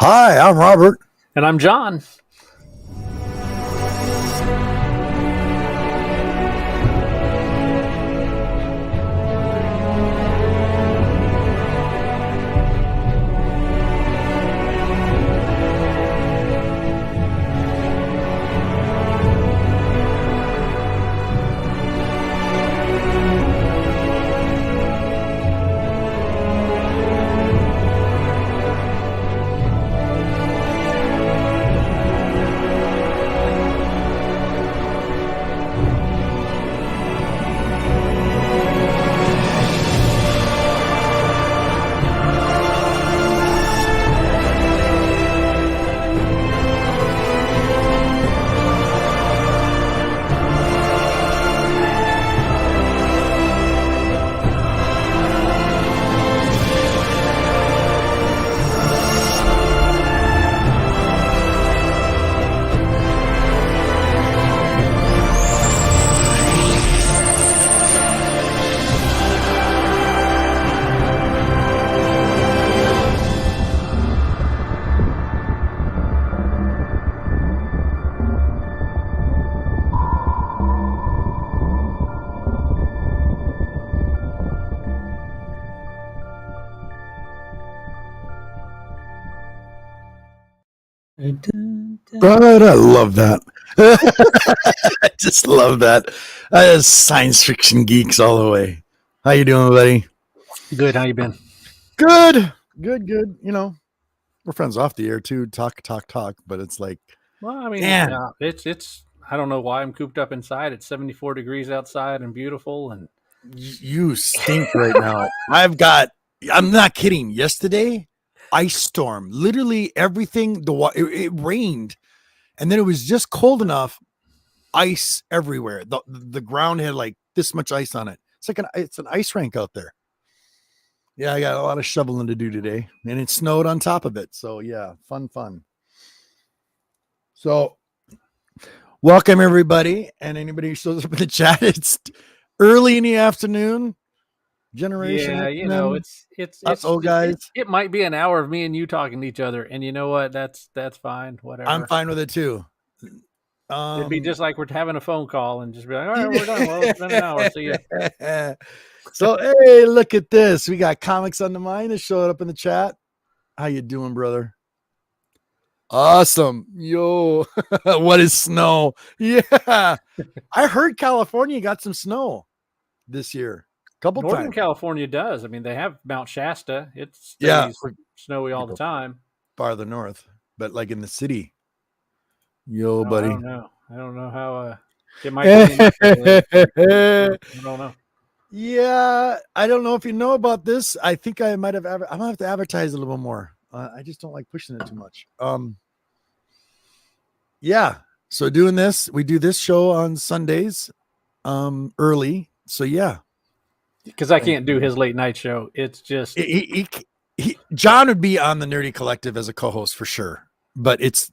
Hi, I'm Robert. And I'm John. Right, I love that. I just love that. Science fiction geeks all the way. How you doing, buddy? Good. How you been? Good. Good. You know, we're friends off the air too. Talk. But it's like, Well, I mean, man, it's. I don't know why I'm cooped up inside. It's 74 degrees outside and beautiful. And you stink right now. I'm not kidding. Yesterday, ice storm. Literally everything. It rained, and then it was just cold enough. Ice everywhere. The ground had like this much ice on it. It's an ice rink out there. Yeah, I got a lot of shoveling to do today, and it snowed on top of it. So yeah, fun. So welcome everybody, and anybody who shows up in the chat. It's early in the afternoon. Generation yeah, X Men, it's old guys. it might be an hour of me and you talking to each other, and you know what? That's fine. Whatever. I'm fine with it too. It'd be just like we're having a phone call and just be like, all right, we're done. Well, it's been an hour. See ya. So hey, look at this. We got Comics on the Mind that showed up in the chat. How you doing, brother? Awesome. Yo, what is snow? Yeah. I heard California got some snow this year. Couple Northern times. California does. I mean, they have Mount Shasta. It stays snowy all the time. Farther north, but like in the city. Yo, buddy. I don't know how it might be. I don't know. Yeah, I don't know if you know about this. I think I might have. I'm gonna have to advertise a little bit more. I just don't like pushing it too much. Yeah. So doing this, we do this show on Sundays, early. So yeah, because I can't do his late night show. It's just John would be on the Nerdy Collective as a co-host for sure, but it's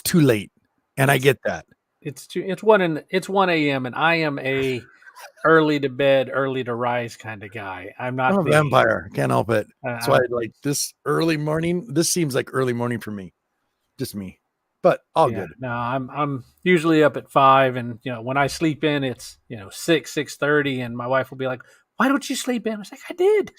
too late, and I get that. It's 1 a.m. and I am a early to bed, early to rise kind of guy. I'm a vampire. Can't help it. That's why I like this early morning. This seems like early morning for me, just me. But all good. No, I'm usually up at 5, and when I sleep in, it's 6:30, and my wife will be like, "Why don't you sleep in?" I was like, "I did."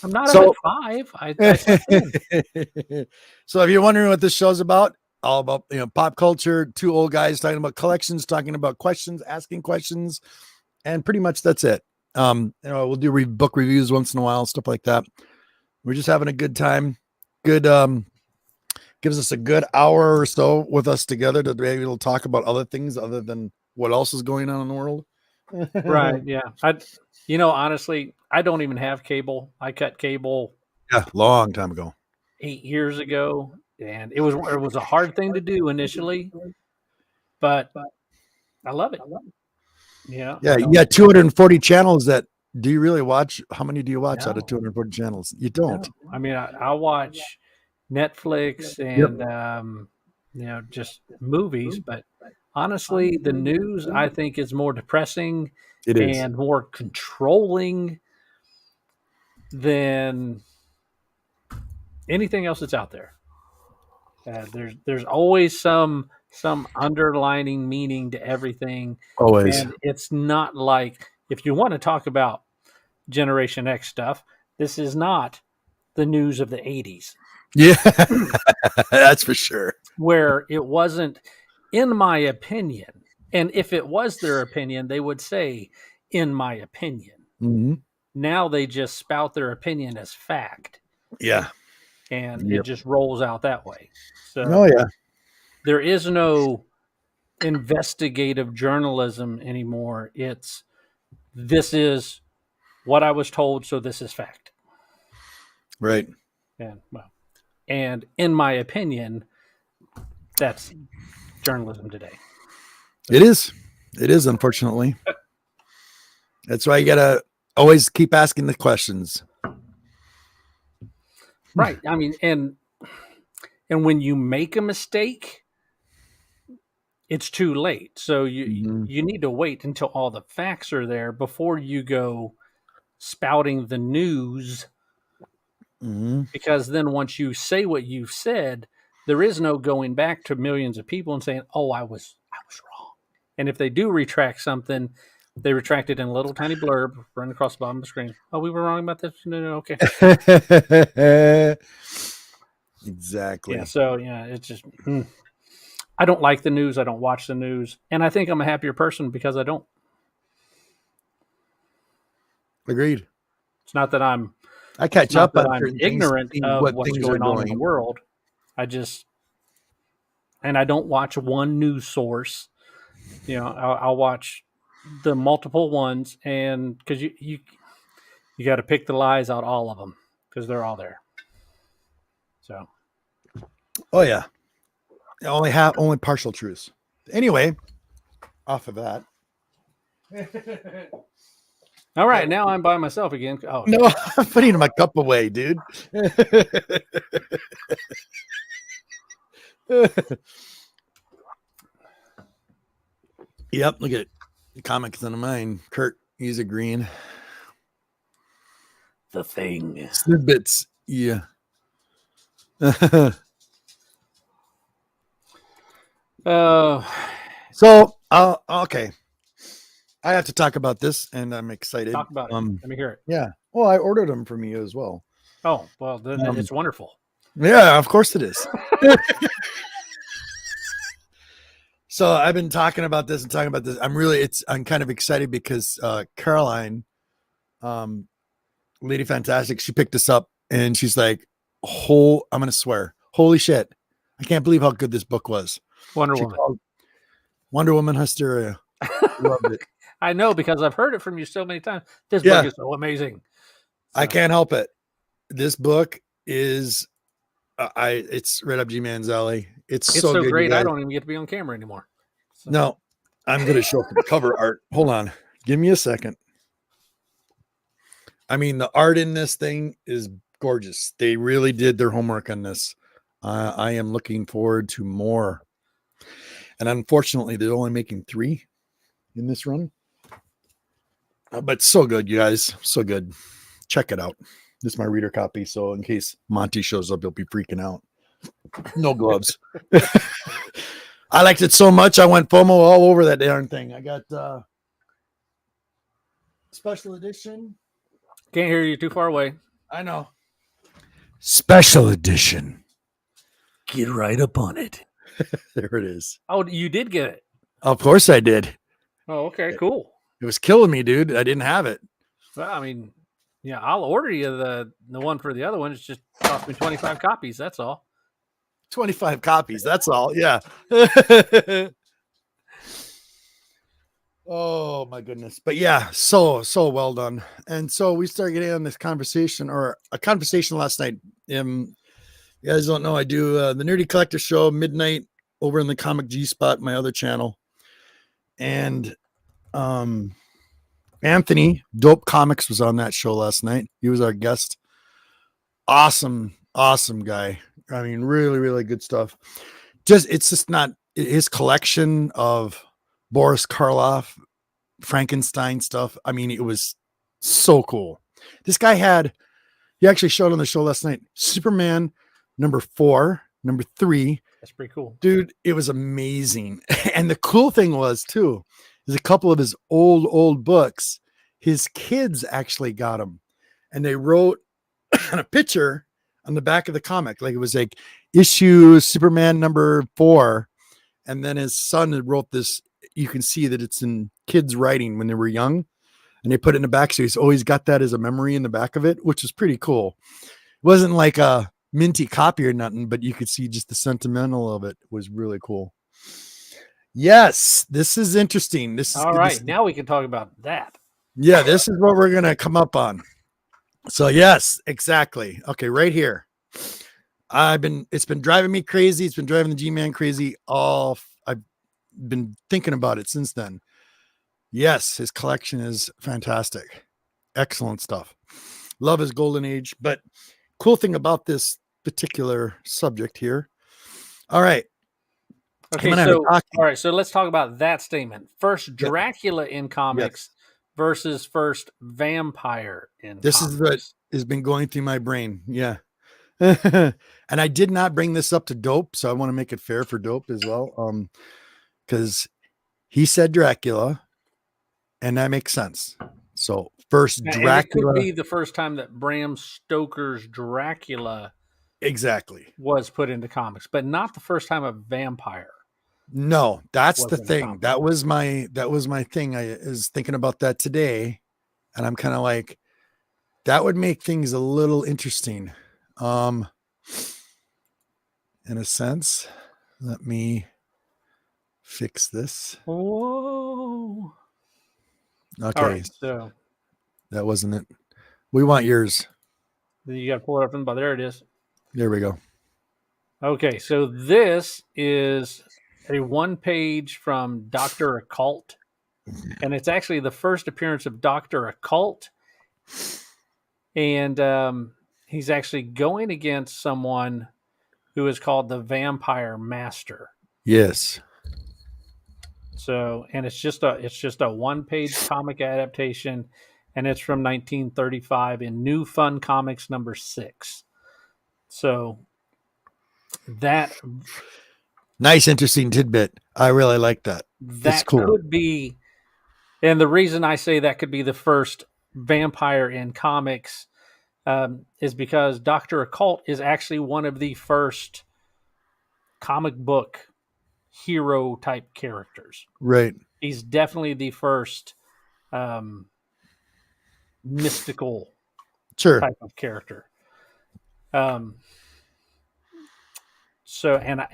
I'm not up at 5. I slept in. So if you're wondering what this show's about, all about pop culture, two old guys talking about collections, talking about questions, asking questions, and pretty much that's it. We'll do book reviews once in a while, stuff like that. We're just having a good time. Good. Gives us a good hour or so with us together to be able to talk about other things other than what else is going on in the world. Right. Yeah. Honestly, I don't even have cable. I cut cable. Yeah. Long time ago. 8 years ago. And it was a hard thing to do initially, but I love it. Yeah. Yeah. You got 240 channels do you really watch? How many do you watch out of 240 channels? You don't. No. I mean, I watch Netflix and, just movies. But honestly, the news, I think, is more depressing and more controlling than anything else that's out there. There's always some underlining meaning to everything, Always. and it's not like, if you want to talk about Generation X stuff, this is not the news of the 80s. Yeah, that's for sure. Where it wasn't, in my opinion, and if it was their opinion, they would say, in my opinion. Mm-hmm. Now they just spout their opinion as fact. Yeah. And it just rolls out that way. So, oh, yeah. There is no investigative journalism anymore. It's, this is what I was told, so this is fact. Right. And in my opinion, that's journalism today. It is. It is, unfortunately. That's why you got to always keep asking the questions. Right. I mean, and when you make a mistake, it's too late. So you need to wait until all the facts are there before you go spouting the news. Because then once you say what you've said, there is no going back to millions of people and saying, "Oh, I was wrong." And if they do retract something, they retract it in a little tiny blurb running across the bottom of the screen. "Oh, we were wrong about this." No, okay. Exactly. Yeah. So yeah, it's just. I don't like the news. I don't watch the news, and I think I'm a happier person because I don't. Agreed. It's not that I catch up on I'm ignorant of what's going on in the world. I don't watch one news source. I'll watch the multiple ones, and because you got to pick the lies out, all of them, because they're all there. So. Oh yeah. Only partial truths. Anyway, off of that. All right, now I'm by myself again. Oh no, I'm putting my cup away, dude. Yep, look at the comics on mine. Kurt, he's a green. The Thing. Snippets, yeah. So okay. I have to talk about this, and I'm excited. Talk about it. Let me hear it. Yeah. Well, I ordered them from you as well. Oh, well, then it's wonderful. Yeah, of course it is. So I've been talking about this. I'm kind of excited because Caroline, Lady Fantastic, she picked this up and she's like, I'm going to swear, holy shit. I can't believe how good this book was. Wonder Woman Hysteria. Loved it. I know, because I've heard it from you so many times. This book is so amazing. So. I can't help it. This book is, it's right up G-Man's alley. It's so good, great. I don't even get to be on camera anymore. So. No, I'm going to show the cover art. Hold on. Give me a second. I mean, the art in this thing is gorgeous. They really did their homework on this. I am looking forward to more. And unfortunately, they're only making 3 in this run. But so good, you guys. So good. Check it out. This is my reader copy. So in case Monty shows up, he'll be freaking out. No gloves. I liked it so much. I went FOMO all over that darn thing. I got special edition. Can't hear you, too far away. I know. Special edition. Get right up on it. There it is. Oh, you did get it? Of course I did. Oh, okay, cool. It was killing me, dude. I didn't have it. Well, I mean, yeah, I'll order you the one for the other one. It's just cost me 25 copies. That's all. 25 copies. That's all. Yeah. Oh my goodness. But yeah, so well done. And so we started getting on this conversation, or a conversation last night. You guys don't know, I do the Nerdy Collector Show midnight over in the Comic G Spot, my other channel. And Anthony Dope Comics was on that show last night. He was our guest. Awesome guy. I mean, really, really good stuff. It's just not his collection of Boris Karloff, Frankenstein stuff. I mean, it was so cool. This guy he actually showed on the show last night, Superman number 4, number 3. That's pretty cool. Dude, it was amazing. And the cool thing was too, is a couple of his old books, his kids actually got them. And they wrote on a picture on the back of the comic. Like it was like issue Superman number 4. And then his son wrote this. You can see that it's in kids writing when they were young. And they put it in the back. So he's always got that as a memory in the back of it, which is pretty cool. It wasn't like a minty copy or nothing, but you could see just the sentimental of it was really cool. Yes, this is interesting. This is all right. Now we can talk about that. Yeah, this is what we're gonna come up on. So yes, exactly. Okay, right here. It's been driving me crazy. It's been driving the G-Man crazy. I've been thinking about it since then. Yes, his collection is fantastic. Excellent stuff. Love his golden age. But cool thing about this particular subject here. All right. Okay, so all right, so let's talk about that statement. First Dracula in comics versus first vampire in this comics. Is what has been going through my brain. Yeah. And I did not bring this up to Dope, so I want to make it fair for Dope as well. Because he said Dracula, and that makes sense. So first Dracula. And it could be the first time that Bram Stoker's Dracula was put into comics, but not the first time a vampire. No, that's the thing. That was my thing. I is thinking about that today, and I'm kind of like, that would make things a little interesting. In a sense, let me fix this. Whoa. Okay. Right, so that wasn't it. We want yours. You got to pull it up, but there it is. There we go. Okay, so this is a one-page from Dr. Occult, and it's actually the first appearance of Dr. Occult, and he's actually going against someone who is called the Vampire Master. Yes. So, and it's just a one-page comic adaptation, and it's from 1935 in New Fun Comics number 6. So that nice, interesting tidbit. I really like that. That cool. Could be, and the reason I say that could be the first vampire in comics is because Dr. Occult is actually one of the first comic book hero type characters. Right. He's definitely the first mystical type of character. So, and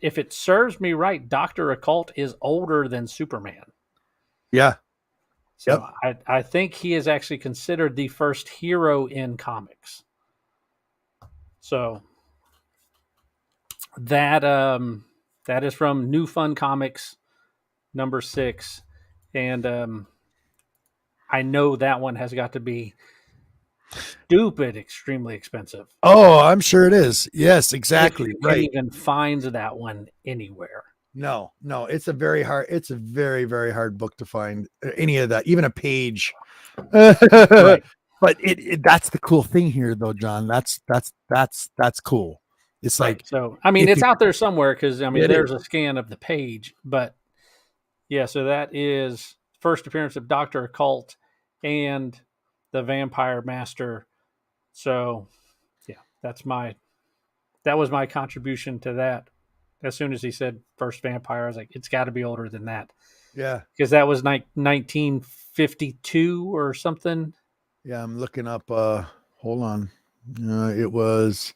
if it serves me right, Dr. Occult is older than Superman. Yeah. So I think he is actually considered the first hero in comics. So that is from New Fun Comics number 6, and I know that one has got to be stupid, extremely expensive. Oh, I'm sure it is. Yes, exactly. If you can even find that one anywhere. No, it's a very, very hard book to find any of that, even a page. Right. But that's the cool thing here, though, John. That's cool. It's right. Like, so I mean, it's out there somewhere because I mean, there's a scan of the page, but yeah. So that is first appearance of Dr. Occult and the Vampire Master. So yeah, that was my contribution to that. As soon as he said first vampire, I was like, it's got to be older than that. Yeah. Because that was 1952 or something. Yeah, I'm looking up. Hold on. It was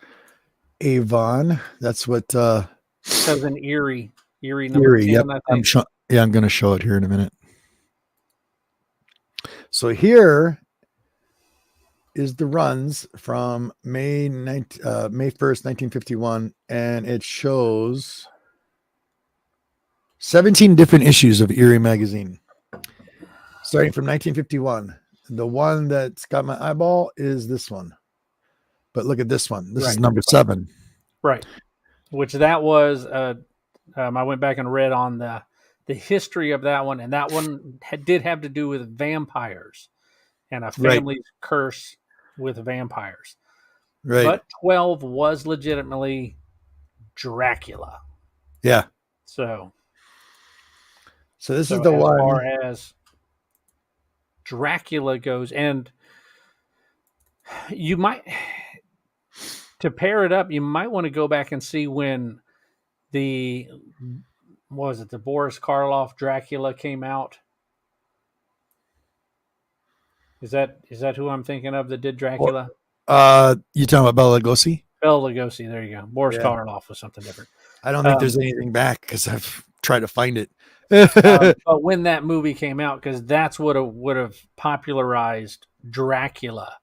Avon. That's what. That was an Erie number 10, yep. I think. I'm going to show it here in a minute. So here is the runs from May 1st, 1951, and it shows 17 different issues of Erie magazine, starting from 1951. The one that's got my eyeball is this one, but look at this one. This is number 7, right? Which that was. I went back and read on the history of that one, and that one did have to do with vampires and a family's curse with vampires. Right. but 12 was legitimately Dracula. Yeah. So, So this is so the as far one. as Dracula goes, and you might to pair it up, you might want to go back and see when the what was it, the Boris Karloff Dracula came out. Is that who I'm thinking of that did Well, Dracula? you talking about Bela Lugosi? Bela Lugosi. There you go. Boris Yeah. Karloff was something different. I don't think there's Um, anything back because I've tried to find it. but when that movie came out, because that's what would have popularized Dracula,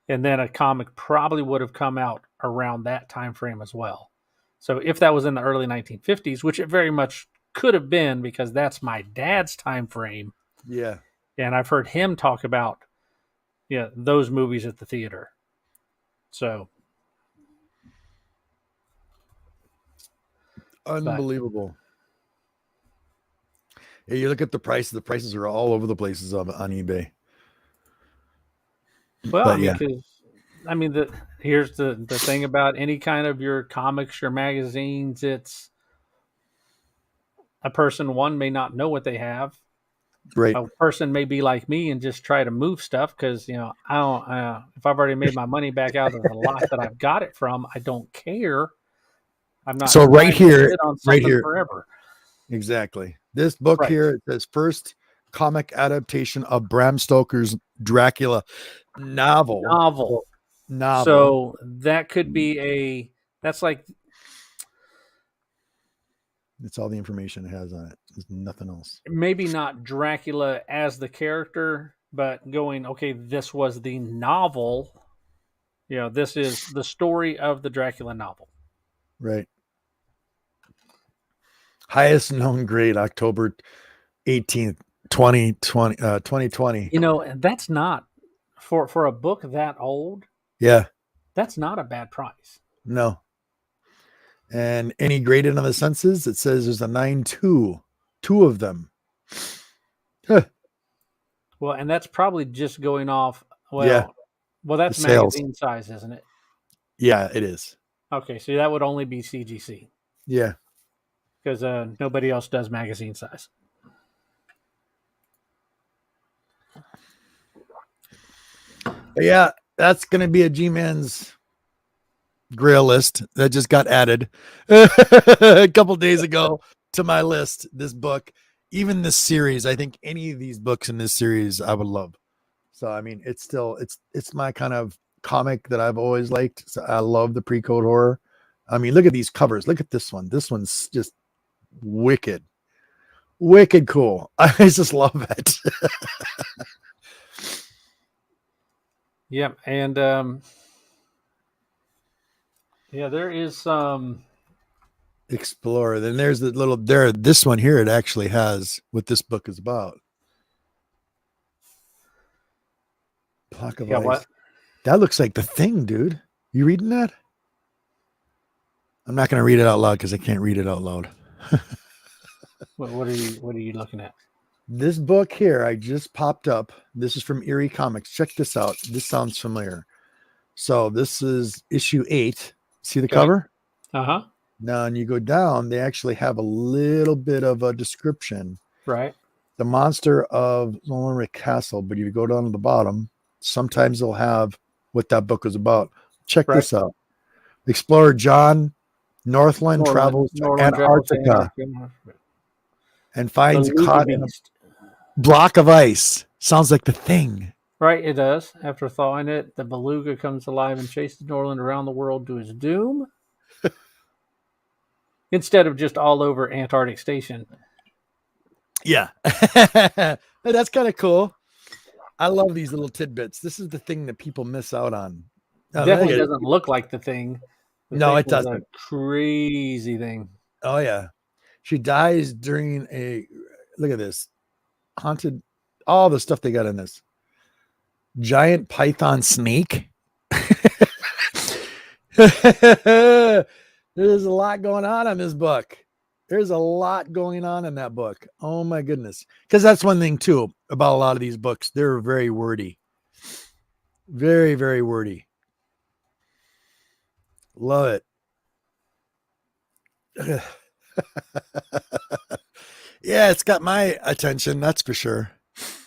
and then a comic probably would have come out around that time frame as well. So if that was in the early 1950s, which it very much could have been, because that's my dad's time frame, Yeah. and I've heard him talk about those movies at the theater. So, but Unbelievable. Yeah, you look at the prices. The prices are all over the places on eBay. well, I But mean, yeah, because here's the thing about any kind of your comics, your magazines. It's a person, one, may not know what they have. right. A person may be like me and just try to move stuff because I don't. If I've already made my money back out of the lot that I've got it from, I don't care. I'm not So right trying to here, sit on right something here, forever. exactly. This book Right. here, it says first comic adaptation of Bram Stoker's Dracula novel. Novel. So, novel. So that could be that's like It's all the information it has on it. There's nothing else. maybe not Dracula as the character, but going, okay, this was the novel. This is the story of the Dracula novel. Right. Highest known grade, October 18th, 2020. And that's not for a book that old. Yeah. That's not a bad price. No. And any graded on the senses, it says there's a 9.2. Two of them. Huh. Well, and that's probably just going off. Yeah. Well, The that's sales. magazine size, isn't it? Yeah, it is. Okay, so that would only be CGC Yeah. because nobody else does magazine size. But yeah, that's going to be a G-Man's Grail list that just got added a couple days ago to my list. This book, even this series, I think any of these books in this series I would love. So I mean, it's my kind of comic that I've always liked. So I love the pre-code horror. I mean, look at these covers. Look at this one. This one's just wicked, wicked cool. I just love it. Yeah, and there is some. Explorer. Then there's the little there. This one here, it actually has what this book is about. Block of Yeah, ice. what? That looks like The Thing, dude. You reading that? I'm not going to read it out loud because I can't read it out loud. What are you looking at? This book here, I just popped up. This is from Erie Comics. Check this out. This sounds familiar. So this is issue 8. See the cover? Uh-huh. Now, and you go down, they actually have a little bit of a description. Right. The monster of Zolanric Castle. But if you go down to the bottom, sometimes they'll have what that book is about. Check this out. Explorer John Northland travels to Antarctica and finds caught in a block of ice. Sounds like The Thing. Right, it does. After thawing it, the beluga comes alive and chases Norland around the world to his doom. Instead of just all over Antarctic Station. Yeah. That's kind of cool. I love these little tidbits. This is the thing that people miss out on. Definitely doesn't look like The Thing. No, it doesn't. A crazy thing. Oh, yeah. She dies during look at this. Haunted, all the stuff they got in this. Giant python snake. There's a lot going on this book. There's a lot going on in that book. Oh my goodness. Because that's one thing too about a lot of these books. They're very wordy. Very, very wordy. Love it. Yeah, it's got my attention. That's for sure.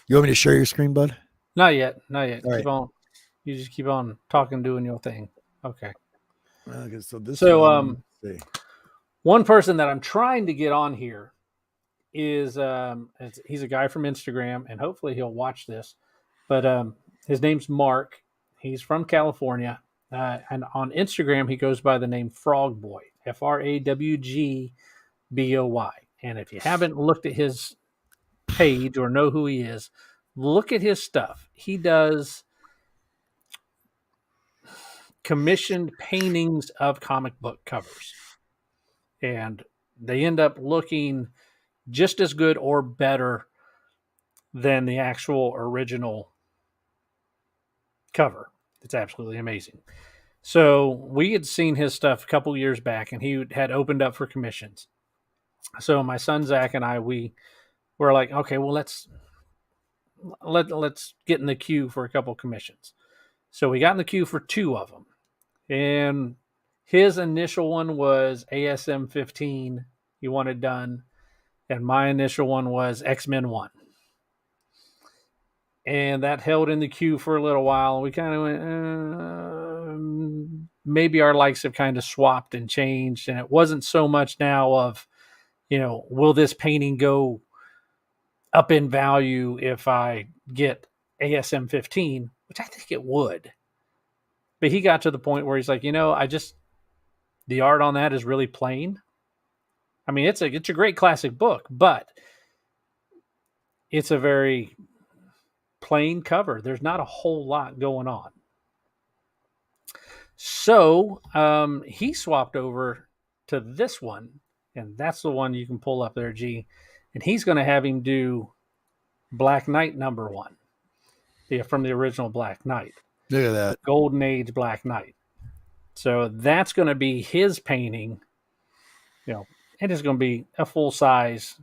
You want me to share your screen, bud? Not yet. Not yet. All Keep right. on. You just keep on talking, doing your thing. Okay. Okay, so this So, one, let's see. one person that I'm trying to get on here is he's a guy from Instagram, and hopefully he'll watch this. But his name's Mark. He's from California, and on Instagram he goes by the name Frog Boy, FRAWGBOY. And if you haven't looked at his page or know who he is, look at his stuff. He does commissioned paintings of comic book covers, and they end up looking just as good or better than the actual original cover. It's absolutely amazing. So we had seen his stuff a couple years back, and he had opened up for commissions. So my son Zach and I, we were like, okay, well let's get in the queue for a couple commissions. So we got in the queue for two of them, and his initial one was ASM 15. He wanted done, and my initial one was X-Men 1. And that held in the queue for a little while. We kind of went, maybe our likes have kind of swapped and changed. And it wasn't so much now of, will this painting go up in value if I get ASM 15, which I think it would. But he got to the point where he's like, the art on that is really plain. I mean, it's a great classic book, but it's a very plain cover. There's not a whole lot going on. So he swapped over to this one, and that's the one you can pull up there, G. And he's going to have him do Black Knight #1, from the original Black Knight. Look at that. Golden Age Black Knight. So that's going to be his painting. It is going to be a full-size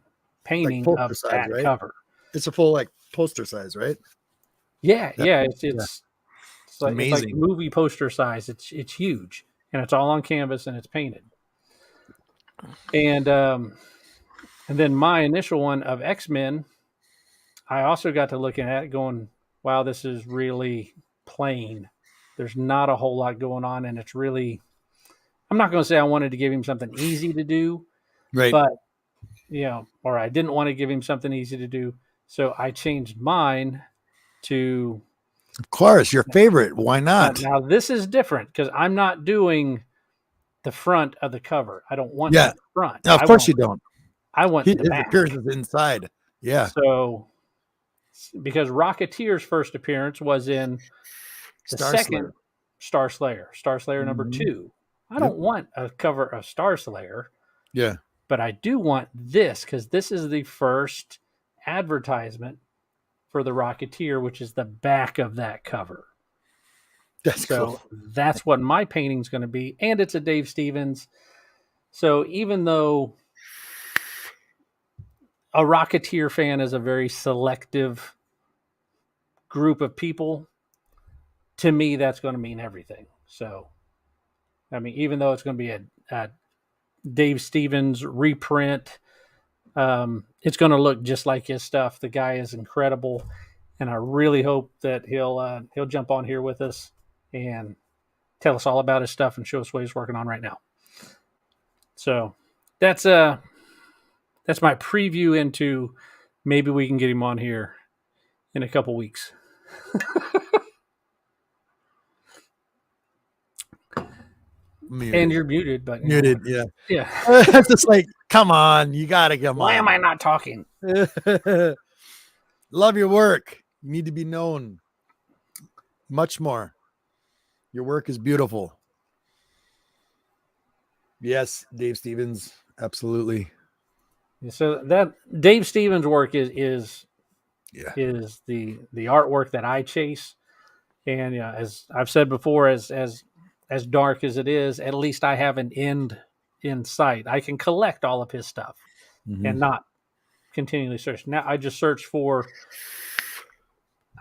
painting like of size, that right? cover. It's a full poster size, right? Yeah. It's amazing. It's like movie poster size. It's huge, and it's all on canvas and it's painted. And then my initial one of X-Men, I also got to looking at it going, wow, this is really plain. There's not a whole lot going on, and it's really, I'm not going to say I wanted to give him something easy to do, right? But, or I didn't want to give him something easy to do. So I changed mine to. Of course, your favorite. Why not? Now this is different because I'm not doing the front of the cover. I don't want the front. No, of course you don't. I want the back. His appearance is inside. Yeah. So, because Rocketeer's first appearance was in the second Star Slayer #2. I don't want a cover of Star Slayer. Yeah. But I do want this because this is the first advertisement for the Rocketeer, which is the back of that cover. That's cool. That's what my painting's going to be. And it's a Dave Stevens. So even though a Rocketeer fan is a very selective group of people, to me, that's going to mean everything. So, I mean, even though it's going to be a Dave Stevens reprint, it's going to look just like his stuff. The guy is incredible, and I really hope that he'll jump on here with us and tell us all about his stuff and show us what he's working on right now. So that's my preview into maybe we can get him on here in a couple weeks. Muted. And you're muted, but muted, yeah. It's just like, come on, you gotta come on. Why am I not talking? Love your work. You need to be known much more. Your work is beautiful. Yes, Dave Stevens, absolutely. So that Dave Stevens' work is the artwork that I chase, and as I've said before, as dark as it is, at least I have an end in sight. I can collect all of his stuff and not continually search. Now I just search for.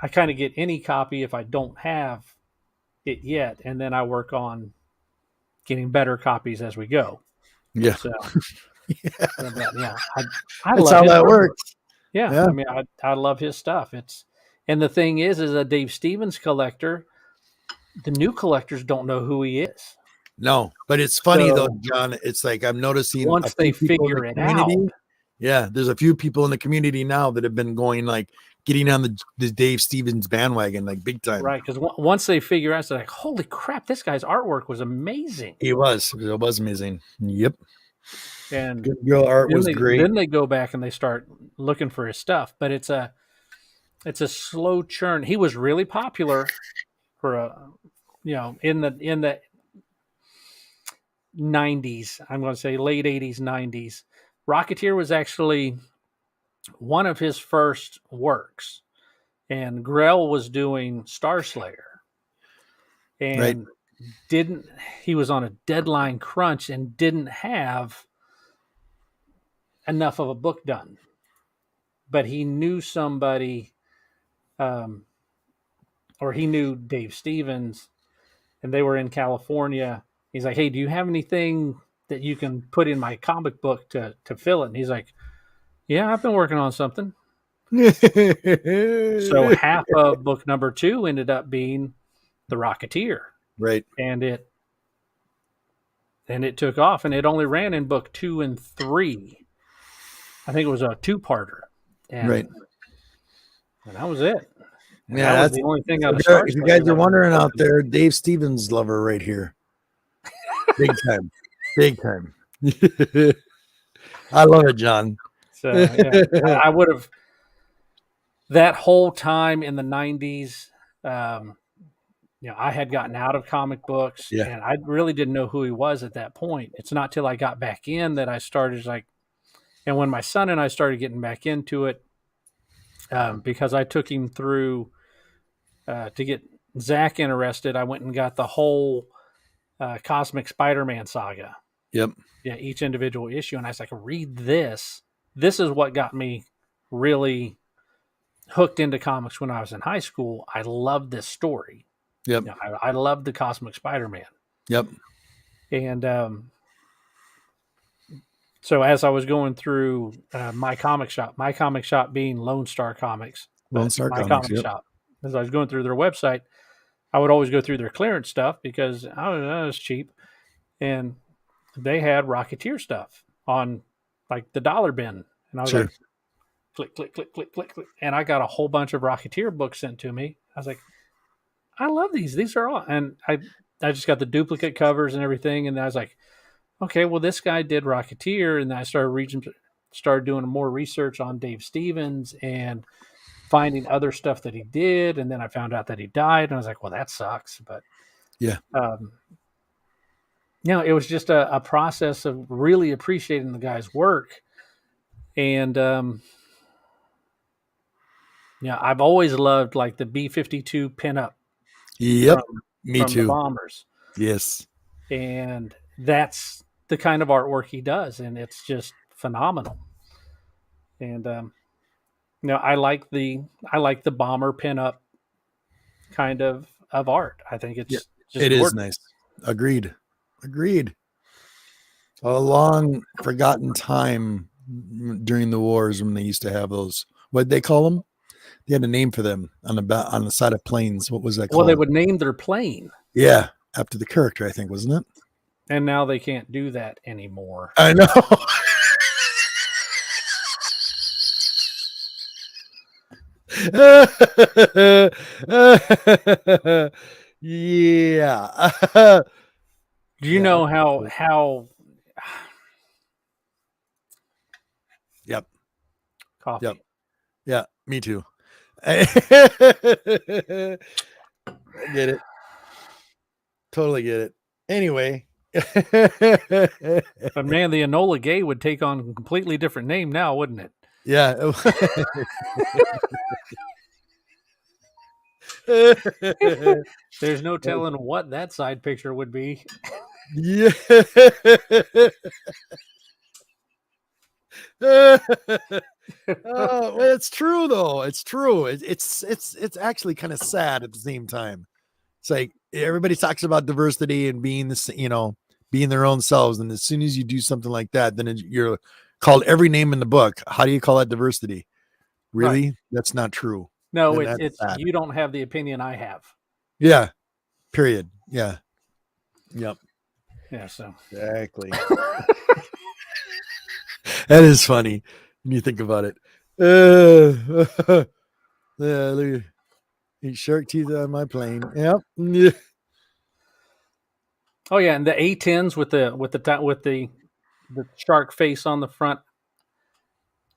I kind of get any copy if I don't have it yet, and then I work on getting better copies as we go. Yeah. So, Yeah. I That's love how his that artwork. works. Yeah, Yeah. I mean, I love his stuff. And the thing is a Dave Stevens collector. The new collectors don't know who he is. No, but it's funny though, So John. It's like I'm noticing a once they few people in the figure it out, community. Yeah, there's a few people in the community now that have been going like getting on the Dave Stevens bandwagon like big time. right? Because once they figure out, they're like, "Holy crap, this guy's artwork was amazing!" It was amazing. Yep, And good girl art was great. then they go back and they start looking for his stuff. But it's a slow churn. He was really popular for in the 90s. I'm going to say late 80s, 90s. Rocketeer was actually one of his first works, and Grell was doing Star Slayer, Right. and he was on a deadline crunch and didn't have enough of a book done, but he knew somebody, or he knew Dave Stevens, and they were in California. He's like, "Hey, do you have anything that you can put in my comic book to fill it?" And he's like, "Yeah, I've been working on something." So half of book number 2 ended up being The Rocketeer, Right. and it took off, and it only ran in book 2 and 3. I think it was a 2-parter, and, Right. and that was it. And Yeah, that was that's the only thing out of if Star you Slayer guys are that wondering out there, Dave Stevens lover right here. Big time. Big time. I love it, John. So yeah, I would have that whole time in the 90s. I had gotten out of comic books, Yeah. and I really didn't know who he was at that point. It's not till I got back in that I started and when my son and I started getting back into it, because I took him through to get Zach interested, I went and got the whole Cosmic Spider-Man saga. Yep. Yeah, each individual issue, and I was like, read this. This is what got me really hooked into comics when I was in high school. I loved this story. Yep. I loved the Cosmic Spider-Man. Yep. And so as I was going through my comic shop being Lone Star Comics, Lone Star my Comics, comic yep. shop, as I was going through their website, I would always go through their clearance stuff because it was cheap. And they had Rocketeer stuff on like the dollar bin. And I was like, click, click, click, click, click, click. And I got a whole bunch of Rocketeer books sent to me. I was like, I love these. These are all. And I just got the duplicate covers and everything. And I was like, okay, well, this guy did Rocketeer. And then I started doing more research on Dave Stevens and finding other stuff that he did. And then I found out that he died. And I was like, well, that sucks. But yeah. It was just a process of really appreciating the guy's work. And, I've always loved like the B-52 pinup. Yep. Me from too. The Bombers. Yes. And that's the kind of artwork he does. And it's just phenomenal. And, I like the bomber pinup kind of art. I think it's just it is nice. Agreed. A long forgotten time during the wars when they used to have those. What'd they call them? They had a name for them on the side of planes. What was that called? Well, they would name their plane. Yeah, after the character, I think, wasn't it? And now they can't do that anymore. I know. Yeah. Do you know how Yep. Coffee. Yep. Yeah, me too. I get it. Totally get it. Anyway. But man, the Enola Gay would take on a completely different name now, wouldn't it? Yeah. There's no telling what that side picture would be. Yeah. Well, it's true though. It's true. It's actually kind of sad at the same time. It's like everybody talks about diversity and being this, being their own selves. And as soon as you do something like that, then you're called every name in the book. How do you call that diversity? Really? Right. That's not true. No, Then that's it's bad. you don't have the opinion I have. Yeah. Period. Yeah. Yep. Yeah. So Exactly. That is funny when you think about it. Yeah, look, eat shark teeth on my plane. Yep. Yeah. Oh yeah, and the A10s with the shark face on the front.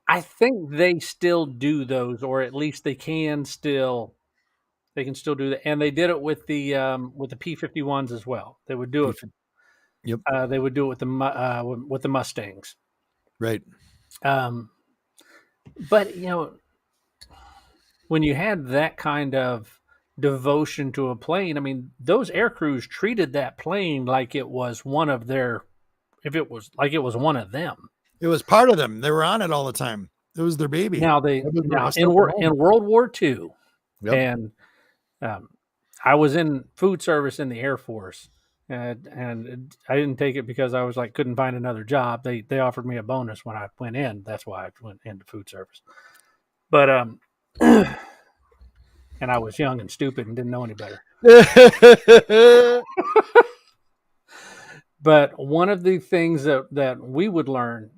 I think they still do those, or at least they can still do that. And they did it with the P-51s as well. They would do it. Yep. They would do it with the Mustangs. Right. But when you had that kind of devotion to a plane, I mean, those air crews treated that plane like it was one of their, if it was like it was one of them. It was part of them. They were on it all the time. It was their baby. Now in World War II, Yep. and I was in food service in the Air Force, and I didn't take it because I was like couldn't find another job. They offered me a bonus when I went in. That's why I went into food service. But and I was young and stupid and didn't know any better. But one of the things that we would learn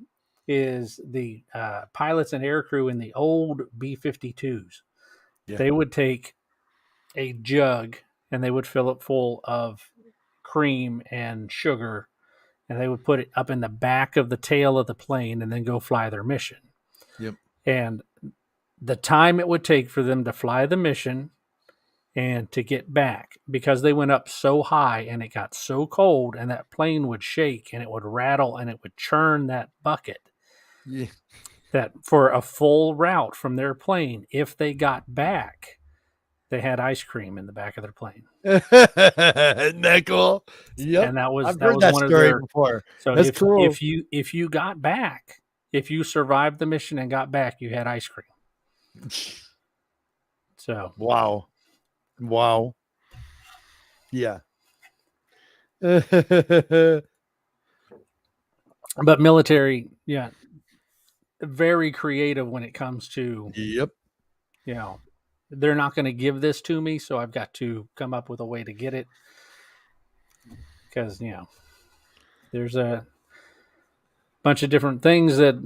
is the pilots and aircrew in the old B-52s. Yeah. They would take a jug and they would fill it full of cream and sugar, and they would put it up in the back of the tail of the plane and then go fly their mission. Yep. And the time it would take for them to fly the mission and to get back, because they went up so high and it got so cold and that plane would shake and it would rattle and it would churn that bucket. Yeah. That for a full route from their plane, if they got back, they had ice cream in the back of their plane. Isn't that cool? Yep. And that was I've heard that one story of their before. So that's cool. if you got back, if you survived the mission and got back, you had ice cream. So wow. Yeah. But military, yeah, very creative when it comes to, yep. They're not going to give this to me, so I've got to come up with a way to get it. Because, there's a bunch of different things that,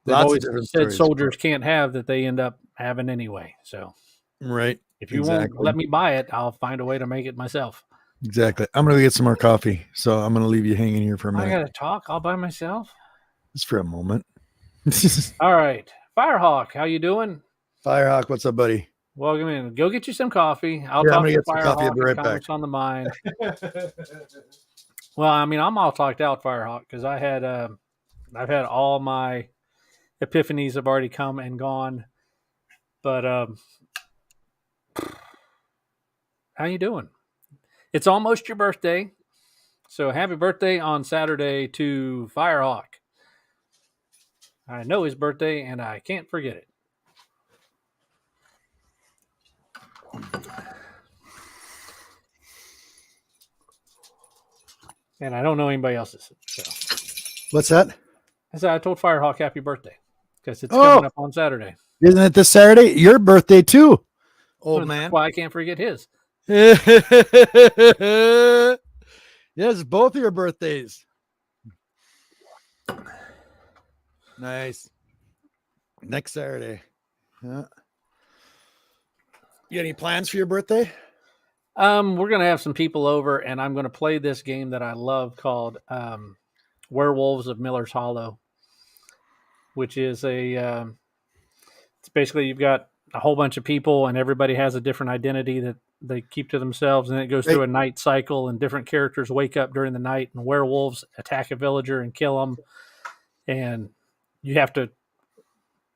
they've always said soldiers can't have that they end up having anyway. So, right. If you won't let me buy it, I'll find a way to make it myself. Exactly. I'm going to get some more coffee, so I'm going to leave you hanging here for a minute. I got to talk all by myself. Just for a moment. All right. Firehawk, how you doing? Firehawk, what's up, buddy? Welcome in. Go get you some coffee. I'll talk to Firehawk. I'll be right back. On the mind. Well, I mean, I'm all talked out, Firehawk, because I've had all my epiphanies have already come and gone. But how you doing? It's almost your birthday, so happy birthday on Saturday to Firehawk. I know his birthday, and I can't forget it. And I don't know anybody else's. So. What's that? I said I told Firehawk happy birthday because it's coming up on Saturday. Isn't it this Saturday? Your birthday too, old man. That's why I can't forget his. Yes, both of your birthdays. Nice. Next Saturday. Yeah. You got any plans for your birthday? We're gonna have some people over, and I'm gonna play this game that I love called Werewolves of Miller's Hollow, which is it's basically you've got a whole bunch of people, and everybody has a different identity that they keep to themselves, and it goes through a night cycle, and different characters wake up during the night, and werewolves attack a villager and kill them, and you have to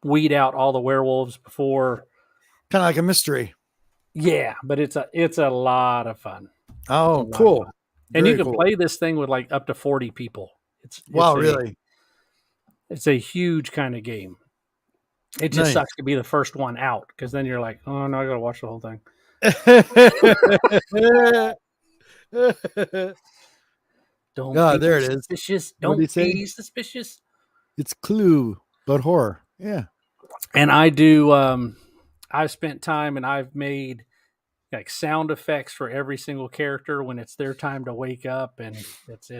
weed out all the werewolves before. Kind of like a mystery. Yeah, but it's a lot of fun. Oh, cool! And you can play this thing with like up to 40 people. Really? It's a huge kind of game. It just sucks to be the first one out because then you're like, oh no, I gotta watch the whole thing. Don't Yeah, be there it is. suspicious. What did he Don't say? be suspicious. It's Clue, but horror. Yeah. And I do. I've spent time and I've made like sound effects for every single character when it's their time to wake up, and it's.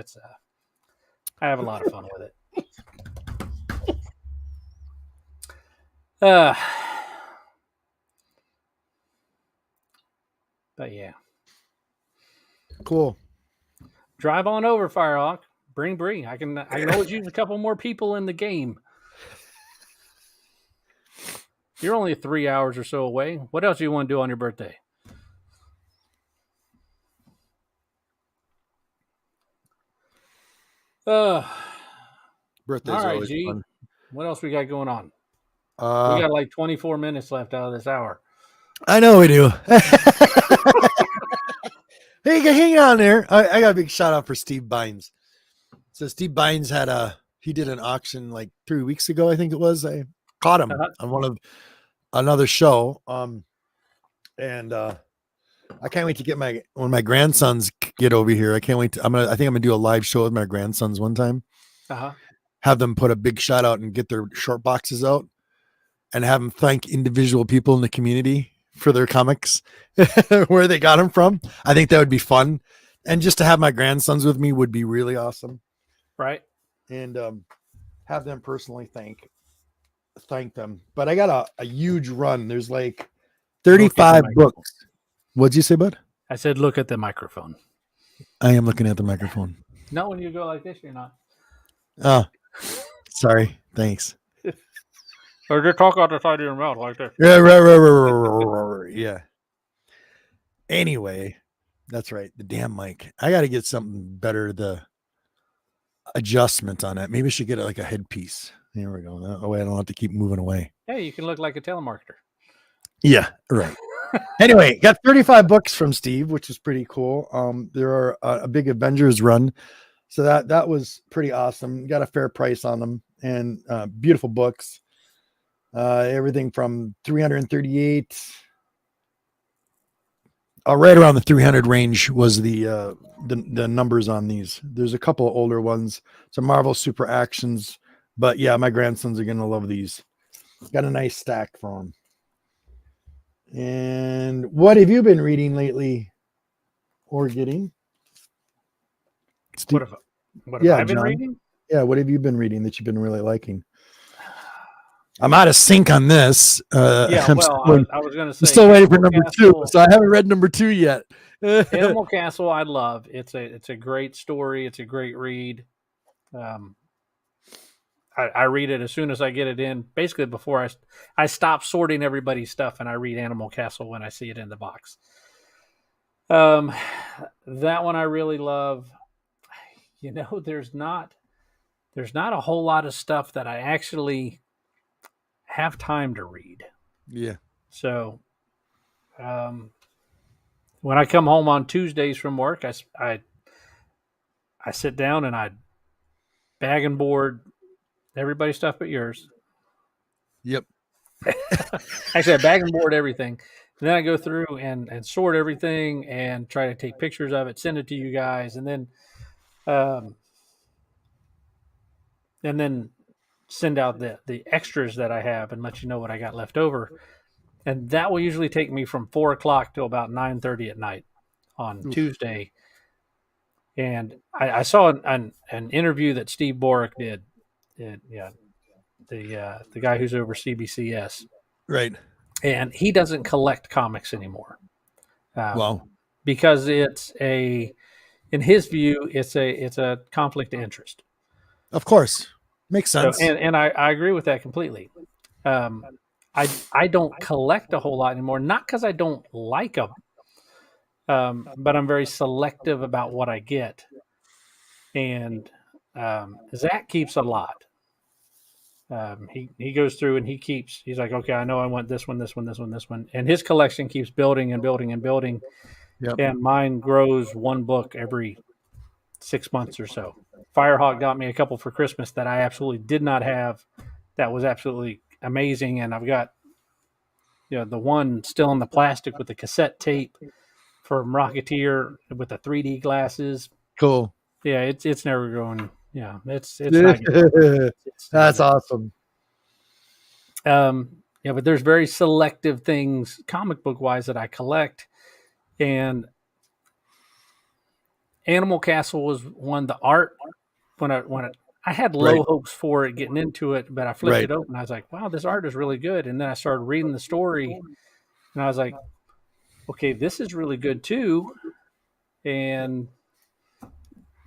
I have a lot of fun with it. Uh, but yeah, Cool. drive on over, Firehawk. Bring Bree. I can always use a couple more people in the game. You're only 3 hours or so away. What else do you want to do on your birthday? Uh, Birthdays all are right, always G. fun. What else we got going on? We got like 24 minutes left out of this hour. I know we do. Hey, hang on there. I got a big shout out for Steve Bynes. So Steve Bynes he did an auction like 3 weeks ago, I think it was. I caught him on one of another show. And I can't wait to get when my grandsons get over here. I can't wait. I think I'm gonna do a live show with my grandsons one time. Have them put a big shout out and get their short boxes out, and have them thank individual people in the community for their comics, where they got them from. I think that would be fun, and just to have my grandsons with me would be really awesome. Right. And have them personally thank them. But I got a huge run. There's like 35 books. What'd you say, bud? I said, look at the microphone. I am looking at the microphone. No, when you go like this, you're not. Oh, sorry. Thanks. Or just talk out the side of your mouth like this. Yeah. Anyway, that's right. The damn mic. I got to get something better. The adjustment on it. Maybe I should get it like a headpiece. There we go. That way I don't have to keep moving away. Hey, you can look like a telemarketer. Yeah, right. Anyway, got 35 books from Steve, which is pretty cool. There are a big Avengers run. So that was pretty awesome. Got a fair price on them, and beautiful books. Everything from 338 right around the 300 range was the numbers on these. There's a couple of older ones, some Marvel Super Actions, but yeah, my grandsons are gonna love these. Got a nice stack for them. And what have you been reading lately or getting? Steve? What have I been reading? Yeah, what have you been reading that you've been really liking? I'm out of sync on this. Yeah, I was going to say, I'm still waiting for number 2, so I haven't read number 2 yet. Animal Castle, I love. It's a great story. It's a great read. I read it as soon as I get it in. Basically, before I stop sorting everybody's stuff, and I read Animal Castle when I see it in the box. That one I really love. You know, there's not a whole lot of stuff that I actually have time to read. Yeah. So, when I come home on Tuesdays from work, I sit down and I bag and board everybody's stuff but yours. Yep. Actually, I bag and board everything. And then I go through and sort everything and try to take pictures of it, send it to you guys, and then send out the extras that I have and let you know what I got left over. And that will usually take me from 4:00 till about 9:30 at night on Tuesday. And I saw an interview that Steve Borick did. Yeah, the guy who's over CBCS. Right. And he doesn't collect comics anymore. Wow. Because in his view, it's a conflict of interest. Of course. Makes sense. So, and I agree with that completely. I don't collect a whole lot anymore, not because I don't like them, but I'm very selective about what I get. And Zach keeps a lot. He goes through and he's like, okay, I know I want this one, this one, this one, this one. And his collection keeps building and building and building. Yep. And mine grows one book every 6 months or so. Firehawk got me a couple for Christmas that I absolutely did not have. That was absolutely amazing. And I've got, the one still in the plastic with the cassette tape from Rocketeer with the 3D glasses. Cool. Yeah, it's never going. Yeah, it's not getting better. It's That's awesome. yeah, but there's very selective things comic book wise that I collect, and Animal Castle was one. The art I had Right. low hopes for it getting into it, but I flipped Right. it open. I was like, wow, this art is really good. And then I started reading the story, and I was like, okay, this is really good too. And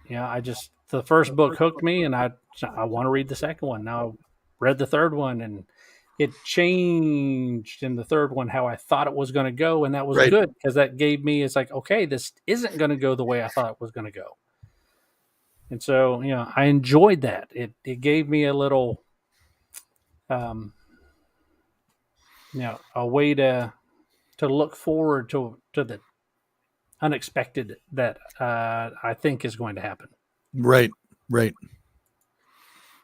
yeah, the first book hooked me, and I want to read the second one. Now I read the third one, and it changed in the third one how I thought it was going to go, and that was Right. good because that gave me it's like okay, this isn't going to go the way I thought it was going to go, and so I enjoyed that. It gave me a little um, a way to look forward to the unexpected that I think is going to happen. Right. Right.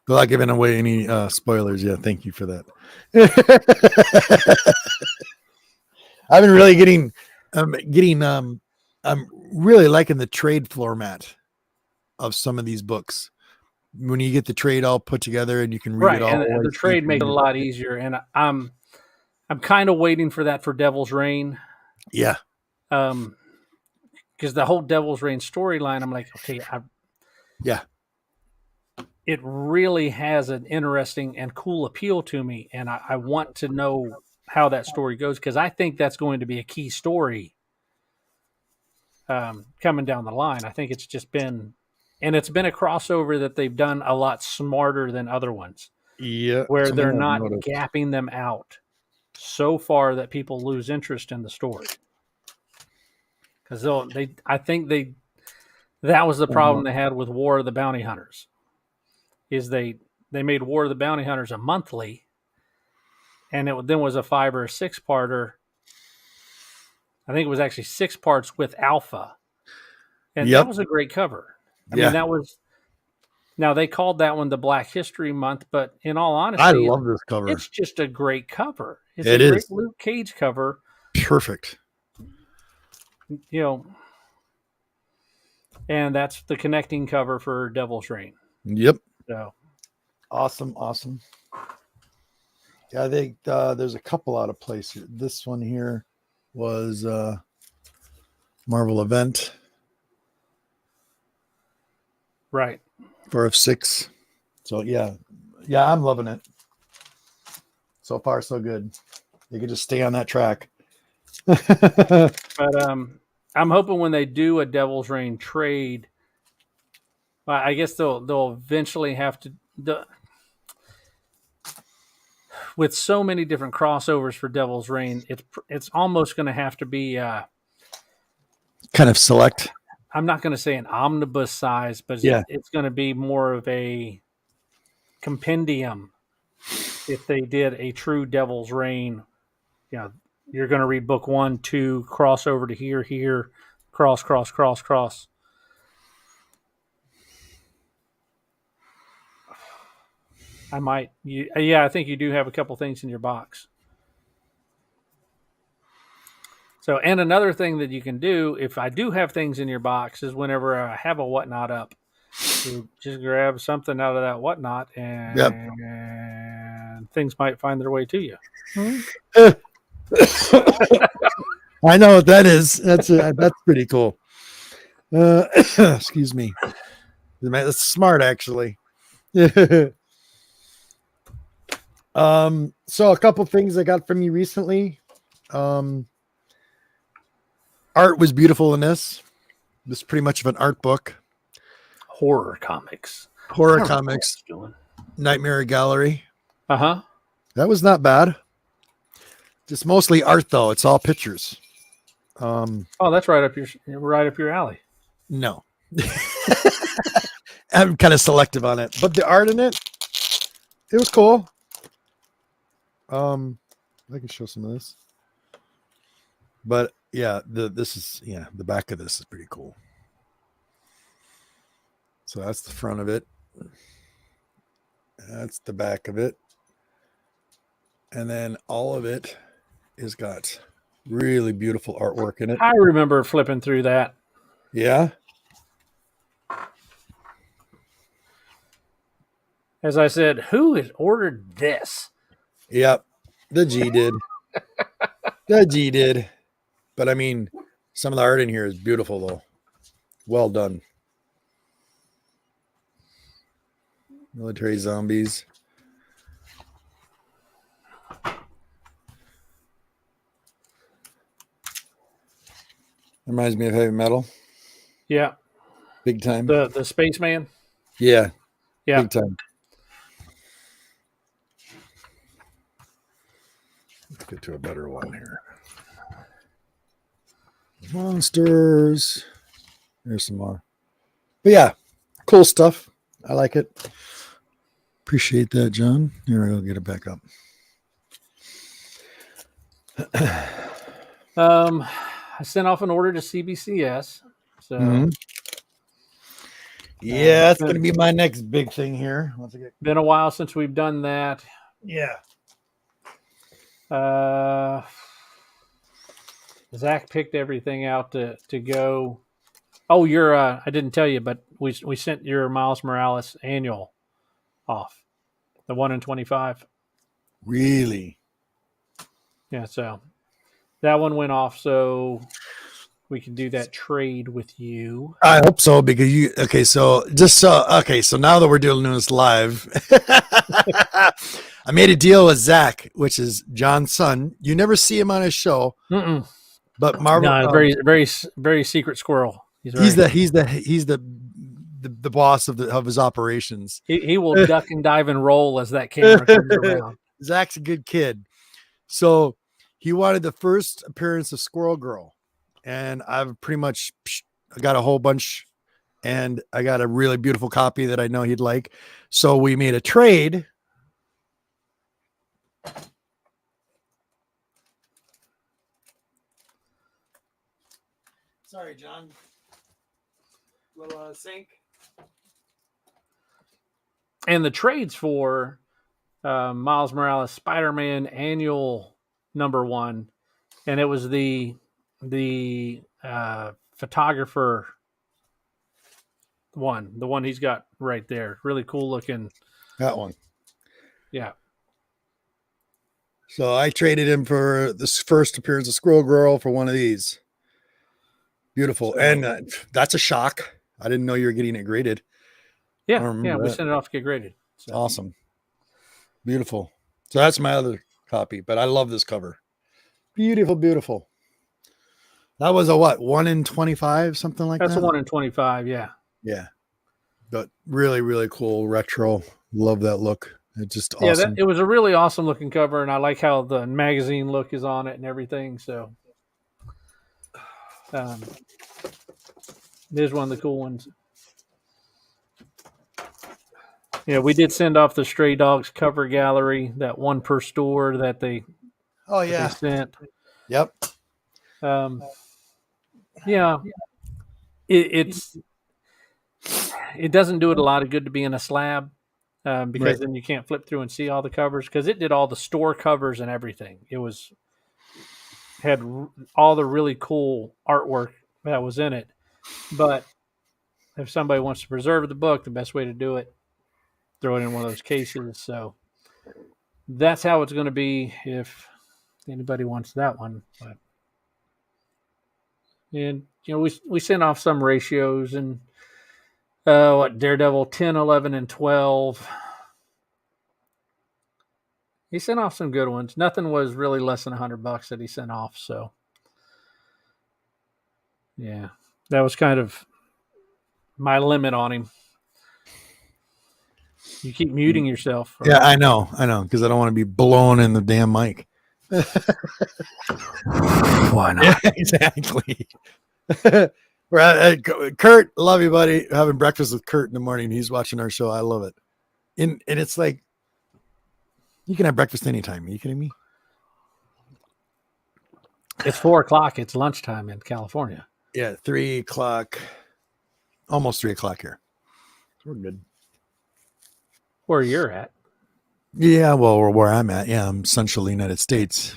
Without giving away any spoilers, yeah, thank you for that. I've been really I'm really liking the trade format of some of these books. When you get the trade all put together and you can read it Right, all and the once, you trade can makes it a read lot it. easier, and I'm kind of waiting for that for Devil's Reign. Yeah. Because the whole Devil's Reign storyline, I'm like, okay, Yeah. it really has an interesting and cool appeal to me, and I want to know how that story goes because I think that's going to be a key story coming down the line. I think it's just been, and it's been a crossover that they've done a lot smarter than other ones, Yeah. where Something they're I've not noticed. gapping them out so far that people lose interest in the story. Because I think that was the problem they had with War of the Bounty Hunters. Is they made War of the Bounty Hunters a monthly, and it then was a 5 or a 6-parter. I think it was actually 6 parts with Alpha, and that Yep. was a great cover. I mean, Yeah. that was now they called that one the Black History Month, but in all I honesty, love this cover. it's just a great cover. It's a It great is Luke Cage cover, perfect. you know, and that's the connecting cover for Devil's Reign. Yep. So Awesome. Awesome. Yeah, I think there's a couple out of place here. This one here was Marvel Event right. for F6. So yeah, I'm loving it. So far, so good. You could just stay on that track. But I'm hoping when they do a Devil's Reign trade, I guess they'll eventually have to. With so many different crossovers for Devil's Reign, it's almost going to have to be. Kind of select. I'm not going to say an omnibus size, but Yeah. it's going to be more of a compendium. If they did a true Devil's Reign, you're going to read book 1, 2, cross over to here, cross, cross, cross, cross. I might. I think you do have a couple things in your box. So, and another thing that you can do, if I do have things in your box, is whenever I have a whatnot up, you just grab something out of that whatnot, Yep. and things might find their way to you. I know what that is. That's pretty cool. Excuse me. That's smart, actually. So a couple things I got from you recently. Art was beautiful in this. This is pretty much of an art book. Horror comics. Horror comics. Doing. Nightmare Gallery. Uh-huh. That was not bad. Just mostly art though. It's all pictures. Oh, that's right up your alley. No. I'm kind of selective on it, but the art in it was cool. I can show some of this. But yeah, the back of this is pretty cool. So that's the front of it. That's the back of it. And then all of it is got really beautiful artwork in it. I remember flipping through that. Yeah. As I said, who has ordered this? Yep. The G did. The G did. But I mean, some of the art in here is beautiful, though. Well done. Military zombies. Reminds me of heavy metal. Yeah. Big time. The spaceman. Yeah. Yeah. Big time. Let's get to a better one here. Monsters. There's some more. But yeah, cool stuff. I like it. Appreciate that, John. Here, I'll get it back up. I sent off an order to CBCS. So yeah, that's going to be my next big thing here. Once I get been a while since we've done that. yeah. Zach picked everything out to go. Oh, you're I didn't tell you, but we sent your Miles Morales annual off. The 1 in 25. Really? Yeah, so that one went off, so we can do that trade with you. I hope so, because you so now that we're doing this live, I made a deal with Zach, which is John's son. You never see him on his show. Mm-mm. But Marvel, no, very secret squirrel. He's the boss of his operations. He will duck and dive and roll as that camera comes around. Zach's a good kid. So he wanted the first appearance of Squirrel Girl. And I've pretty much got a whole bunch, and I got a really beautiful copy that I know he'd like. So we made a trade. Sorry, John. Little sink. And the trades for Miles Morales Spider-Man annual #1, and it was the photographer one, the one he's got right there. Really cool looking. That one. Yeah. So I traded him for this first appearance of Squirrel Girl for one of these. Beautiful. And that's a shock. I didn't know you were getting it graded. Yeah, we sent it off to get graded. So. Awesome. Beautiful. So that's my other copy, but I love this cover. Beautiful, beautiful. That was a what? 1 in 25, something like that? That's a 1 in 25, yeah. Yeah. But really, really cool retro. Love that look. It's just awesome. Yeah, it was a really awesome looking cover, and I like how the magazine look is on it and everything. So there's one of the cool ones. Yeah, we did send off the Stray Dogs cover gallery, that one per store that they sent. Yep. Yeah, it doesn't do it a lot of good to be in a slab because then you can't flip through and see all the covers, because it did all the store covers and everything. It had all the really cool artwork that was in it. But if somebody wants to preserve the book, the best way to do it, throw it in one of those cases. So that's how it's going to be if anybody wants that one. But, and we sent off some ratios, and Daredevil 10, 11, and 12. He sent off some good ones. Nothing was really less than $100 that he sent off. So yeah, that was kind of my limit on him. You keep muting yourself. Yeah, I know, because I don't want to be blown in the damn mic. Why not? Yeah, exactly. Kurt, love you, buddy. Having breakfast with Kurt in the morning. He's watching our show. I love it. And it's like, you can have breakfast anytime. Are you kidding me? It's 4:00. It's lunchtime in California. Yeah, 3:00. Almost 3:00 here. We're good. Where you're at? Yeah, well, where I'm at. Yeah, I'm Central United States.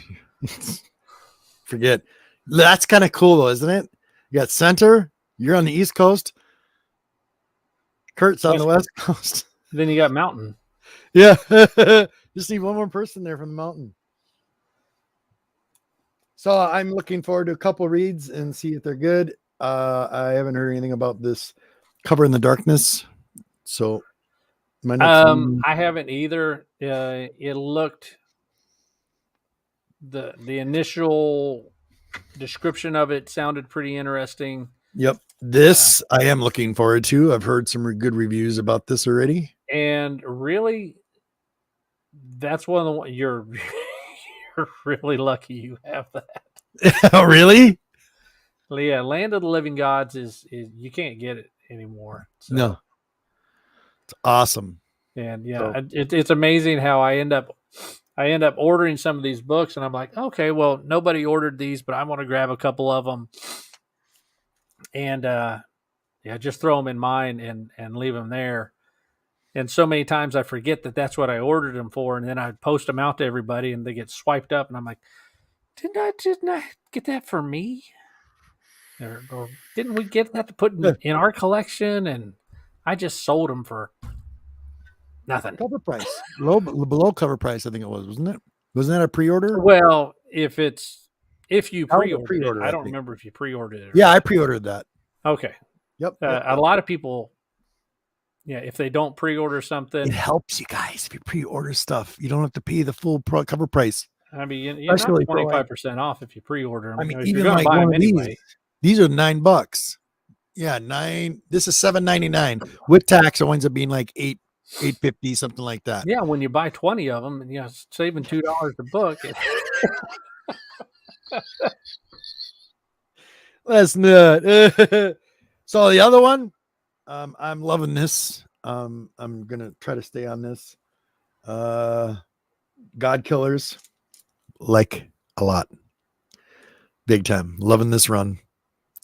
Forget. That's kind of cool, though, isn't it? You got center. You're on the East Coast. Kurt's on the West Coast. Then you got mountain. Yeah. Just need one more person there from the mountain. So I'm looking forward to a couple reads and see if they're good. I haven't heard anything about this Cover in the Darkness. So my next reading, I haven't either. It looked the initial description of it sounded pretty interesting. yep. This I am looking forward to. I've heard some good reviews about this already. And really, that's one of the you're you're really lucky you have that. Oh, really? Yeah, Land of the Living Gods is you can't get it anymore. So. No. It's awesome. And yeah, So, it's amazing how I end up ordering some of these books, and I'm like, okay, well, nobody ordered these, but I want to grab a couple of them, and yeah, just throw them in mine and leave them there. And so many times I forget that that's what I ordered them for, and then I post them out to everybody, and they get swiped up, and I'm like, didn't I get that for me? Or didn't we get that to put in our collection? And I just sold them for nothing. cover price. Below cover price, I think it was, wasn't it? Wasn't that a pre-order? Well, if you That was a pre-ordered pre-order, it, I I don't think. remember if you pre-ordered it. Yeah, I pre-ordered that. Okay. Yep. A lot of people, yeah, if they don't pre-order something, It helps you guys if you pre-order stuff. You don't have to pay the full cover price. I mean, you're not Especially for, like, 25% off if you pre-order them. I mean, if even you're going like to buy one them of anyway. these are $9. Yeah, 9. This is $7.99 with tax. It winds up being like $8.50, something like that. Yeah, when you buy 20 of them, and saving $2 a book. That's not. So the other one, I'm loving this. I'm gonna try to stay on this. God Killers, like a lot, big time. Loving this run.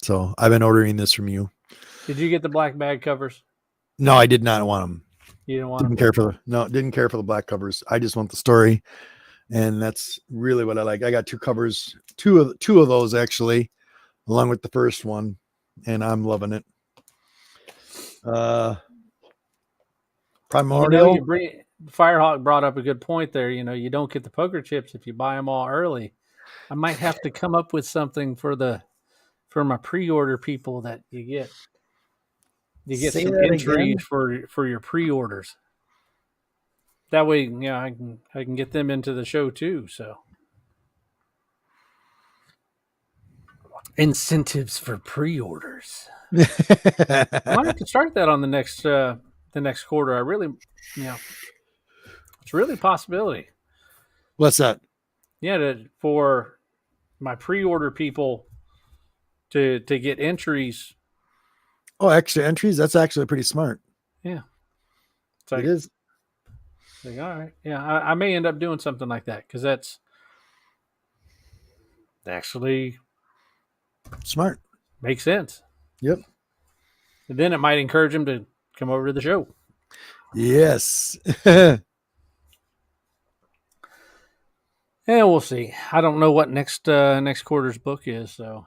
So I've been ordering this from you. Did you get the black bag covers? No, I did not want them. You didn't want Didn't them? didn't care for the black covers. I just want the story, and that's really what I like. I got two covers, two of those actually, along with the first one, and I'm loving it. Primordial. Firehawk brought up a good point there. You don't get the poker chips if you buy them all early. I might have to come up with something for my pre-order people that you get. You get Say some that entries again? for your pre-orders. That way, I can get them into the show too. So incentives for pre-orders. I might have to start that on the next quarter. I really, it's really a possibility. What's that? Yeah, for my pre-order people to get entries. Oh, extra entries. That's actually pretty smart. Yeah, it's like, It is. Like, all right, yeah, I may end up doing something like that because that's actually Smart. makes sense. Yep. And then it might encourage them to come over to the show. Yes. Yeah, we'll see. I don't know what next quarter's book is, so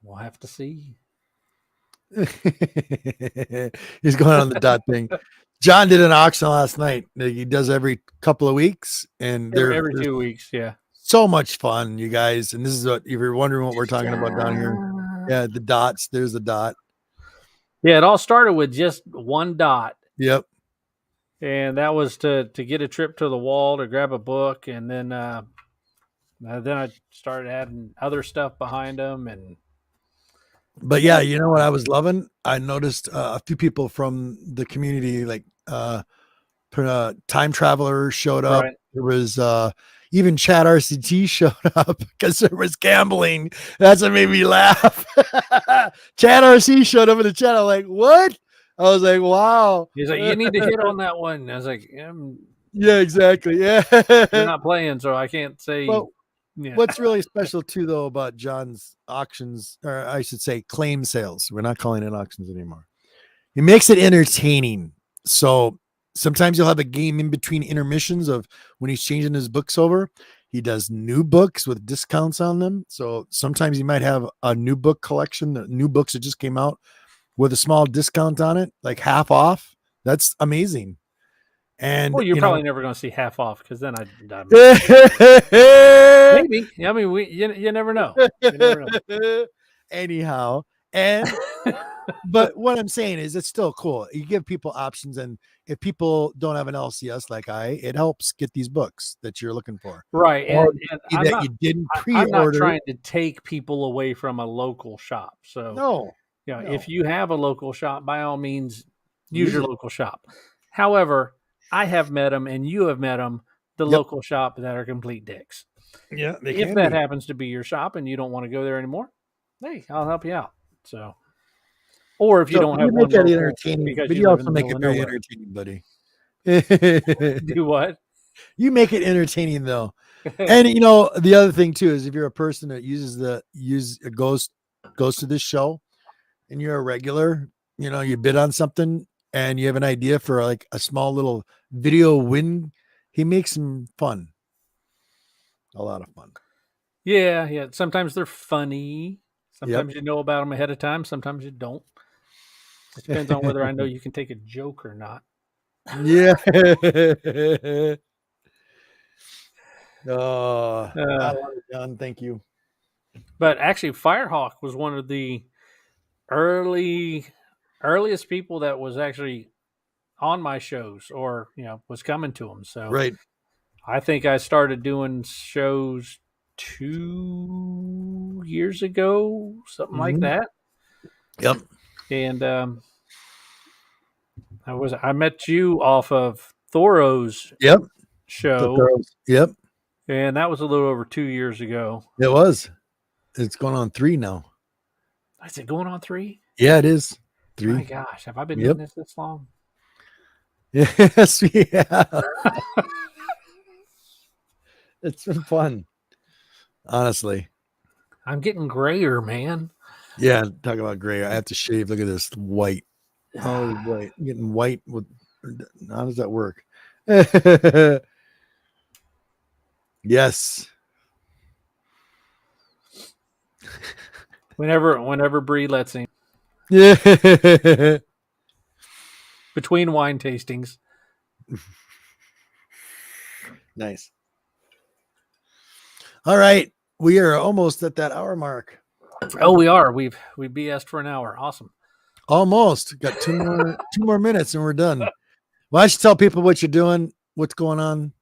we'll have to see. He's going on the dot thing. John did an auction last night. He does every couple of weeks, and they're Every 2 weeks, yeah. so much fun, you guys. And this is what, if you're wondering what we're talking about down here. Yeah, the dots. There's the dot. Yeah, it all started with just one dot. Yep. And that was to get a trip to the wall to grab a book, and then I started adding other stuff behind them. But yeah, you know what I was loving? I noticed a few people from the community, like Time Traveler showed up. Right. There was even Chat RCT showed up because there was gambling. That's what made me laugh. Chat RC showed up in the chat. I'm like, what? I was like, wow. He's like, you need to hit on that one. I was like, yeah, exactly. Yeah. you're not playing, so I can't say. Well, yeah. What's really special too, though, about John's auctions, or I should say claim sales, we're not calling it auctions anymore. He makes it entertaining. So sometimes you'll have a game in between intermissions of when he's changing his books over. He does new books with discounts on them. So sometimes you might have a new book collection, the new books that just came out with a small discount on it, like half off. That's amazing. And Well, you're probably never going to see half off because then I'm maybe. I mean, you never know. You never know. Anyhow, and but what I'm saying is it's still cool. You give people options, and if people don't have an LCS like it helps get these books that you're looking for. Right. Or And that you didn't I'm not pre-order. trying to take people away from a local shop. So No. if you have a local shop, by all means, use your it. local shop. However, I have met them and you have met them, the local shop that are complete dicks. Yeah, if that happens to be your shop and you don't want to go there anymore, hey, I'll help you out. So, or if you don't have one local, entertaining, because but you you live also in the make middle it of very nowhere. entertaining, buddy. Do what? You make it entertaining though. And you know, the other thing too is if you're a person that goes to this show and you're a regular, you know, you bid on something and you have an idea for like a small little video win, he makes them fun. A lot of fun. Yeah. Sometimes they're funny. Sometimes you know about them ahead of time. Sometimes you don't. It depends on whether I know you can take a joke or not. Yeah. Oh, I love it, John. Thank you. But actually, Firehawk was one of the earliest people that was actually on my shows, or was coming to them. So right. I think I started doing shows 2 years ago, something like that. Yep. And I met you off of Thoro's show. Yep. And that was a little over 2 years ago. It was. It's going on 3 now. Is it going on 3? Yeah, it is. 3. My gosh, have I been doing this long? Yes, we have. It's been fun. Honestly. I'm getting grayer, man. Yeah, talk about gray. I have to shave. Look at this white. Oh, white. I'm getting white with. How does that work? Yes. Whenever Bree lets him. Yeah. Between wine tastings. Nice. All right. We are almost at that hour mark. Oh, we are. We BS'd for an hour. Awesome. Almost. Got 2 more minutes and we're done. Well, I should tell people what you're doing, what's going on.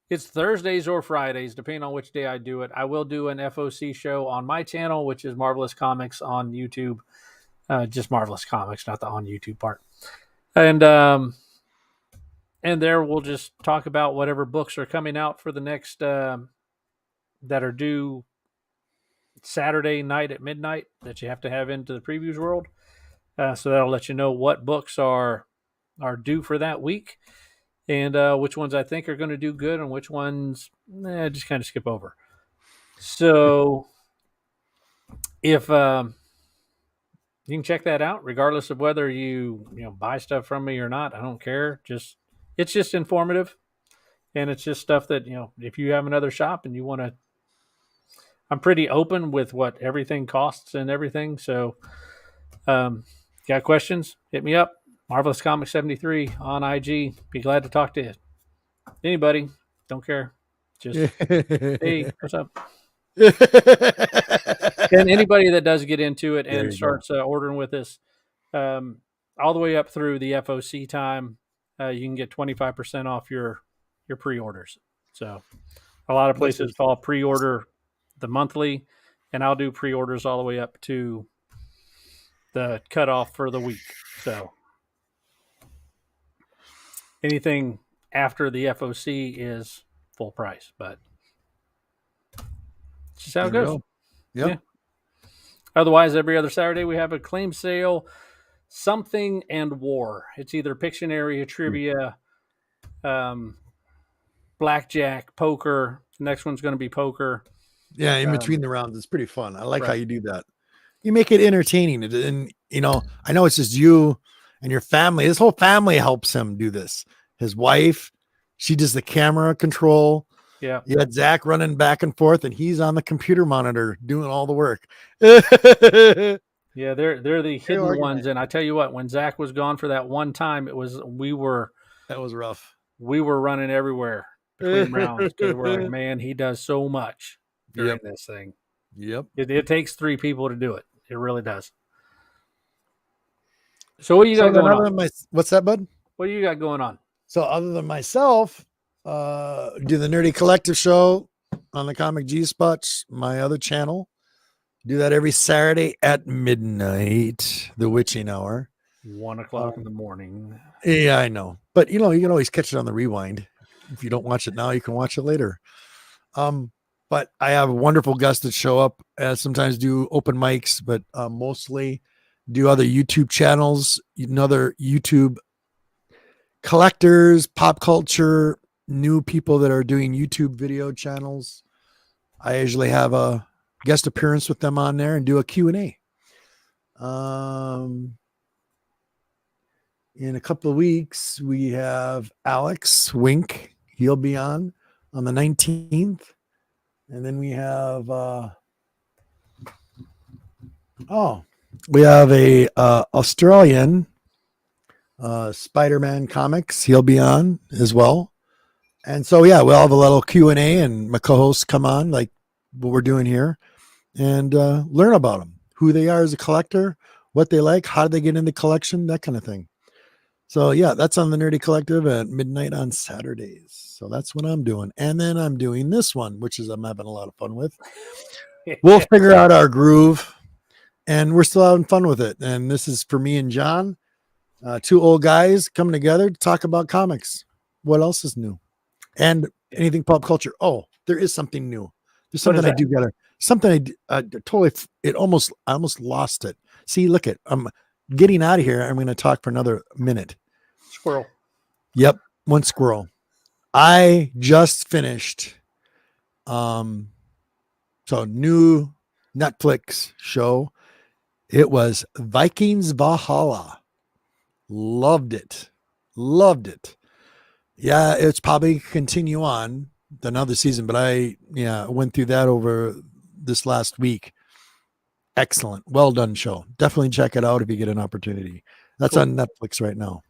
It's Thursdays or Fridays, depending on which day I do it. I will do an FOC show on my channel, which is Marvelous Comics on YouTube. Just Marvelous Comics, not the on YouTube part. And there we'll just talk about whatever books are coming out for the next that are due Saturday night at midnight that you have to have into the previews world. So that'll let you know what books are due for that week, and which ones I think are going to do good and which ones just kind of skip over. So if you can check that out, regardless of whether you buy stuff from me or not, I don't care. It's just informative, and it's just stuff that if you have another shop and you want to. I'm pretty open with what everything costs and everything. So, got questions? Hit me up. Marvelous Comics 73 on IG. Be glad to talk to you. Anybody. Don't care. Just, hey, what's up? And anybody that does get into it and starts ordering with us, all the way up through the FOC time, you can get 25% off your pre-orders. So, a lot of places call pre-order the monthly, and I'll do pre-orders all the way up to the cutoff for the week. So anything after the FOC is full price, but it's just how it goes. Yeah. Otherwise, every other Saturday we have a claim sale, something and war. It's either Pictionary, trivia, blackjack, poker. The next one's going to be poker. Yeah, in between the rounds, it's pretty fun. I like how you do that. You make it entertaining, and I know it's just you and your family. His whole family helps him do this. His wife, she does the camera control. Yeah. You had Zach running back and forth, and he's on the computer monitor doing all the work. Yeah, they're the hidden ones, organized. and I tell you what, when Zach was gone for that one time, That was rough. we were running everywhere between rounds because we're like, man, he does so much during Yep. this thing. Yep. It takes 3 people to do it. It really does. So what you So got then, going other on? than what's that, bud? What do you got going on? So other than myself, do the Nerdy Collective show on the Comic G Spots, my other channel. Do that every Saturday at midnight, the witching hour. 1:00 in the morning. Yeah, I know. But you can always catch it on the rewind. If you don't watch it now, you can watch it later. But I have wonderful guests that show up. Sometimes do open mics, but mostly do other YouTube channels, other YouTube collectors, pop culture, new people that are doing YouTube video channels. I usually have a guest appearance with them on there and do a Q&A. In a couple of weeks, we have Alex Wink. He'll be on the 19th. And then we have, we have a Australian Spider-Man comics. He'll be on as well. And so, yeah, we'll have a little Q&A and my co-hosts come on like what we're doing here and learn about them, who they are as a collector, what they like, how they get into collection, that kind of thing. So, yeah, that's on the Nerdy Collective at midnight on Saturdays. So that's what I'm doing. And then I'm doing this one, which is I'm having a lot of fun with. We'll figure out our groove and we're still having fun with it. And this is for me and John, 2 old guys coming together to talk about comics. What else is new? And anything pop culture. Oh, there is something new. There's something I do gotta. Something I totally. I almost lost it. See, look at. I'm getting out of here. I'm going to talk for another minute. Squirrel. Yep, one squirrel. I just finished. So new Netflix show. It was Vikings Valhalla. Loved it. Loved it. Yeah, it's probably continue on another season, but I went through that over this last week. Excellent. Well done show. Definitely check it out if you get an opportunity. That's Cool. on Netflix right now.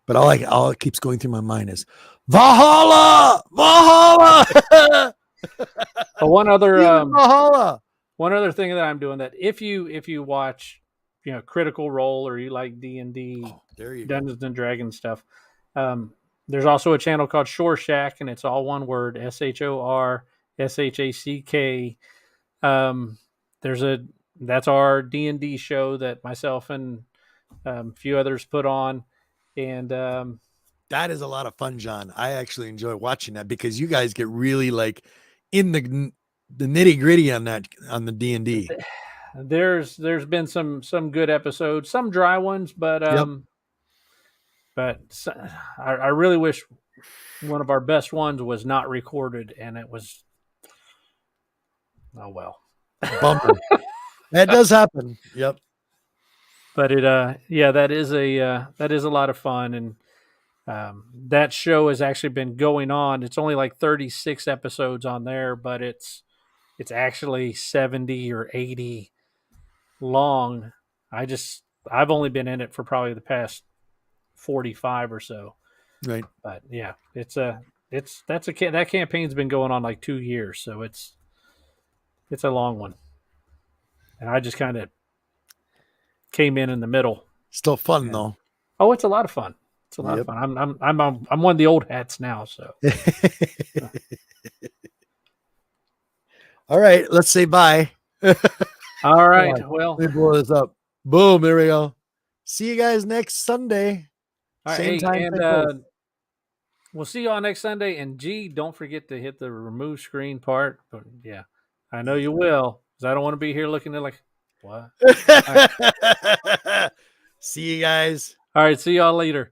But all it keeps going through my mind is Valhalla! Valhalla! One other Valhalla. One other thing that I'm doing that if you watch, Critical Role or you like D&D, Dungeons and Dragons stuff, there's also a channel called Shore Shack, and it's all one word: SHORSHACK. That's our D&D show that myself and a few others put on, and that is a lot of fun, John. I actually enjoy watching that because you guys get really like in the nitty gritty on the D&D. There's been some good episodes, some dry ones, but I really wish one of our best ones was not recorded, and it was. Oh well, bummer. That does happen. Yep. But that is a lot of fun, and that show has actually been going on. It's only like 36 episodes on there, but it's actually 70 or 80 long. I've only been in it for probably the past 45 or so. Right. But yeah, that campaign's been going on like 2 years, so it's a long one. And I just kind of came in the middle. Still fun though. Oh, it's a lot of fun. It's a lot of fun. I'm one of the old hats now, so. All right, let's say bye. All right. Well, let me blow this up. Boom, there we go. See you guys next Sunday. Same time. And we'll see you all next Sunday. And don't forget to hit the remove screen part. But yeah, I know you will, because I don't want to be here looking at like, what? See you guys. All right. See y'all later.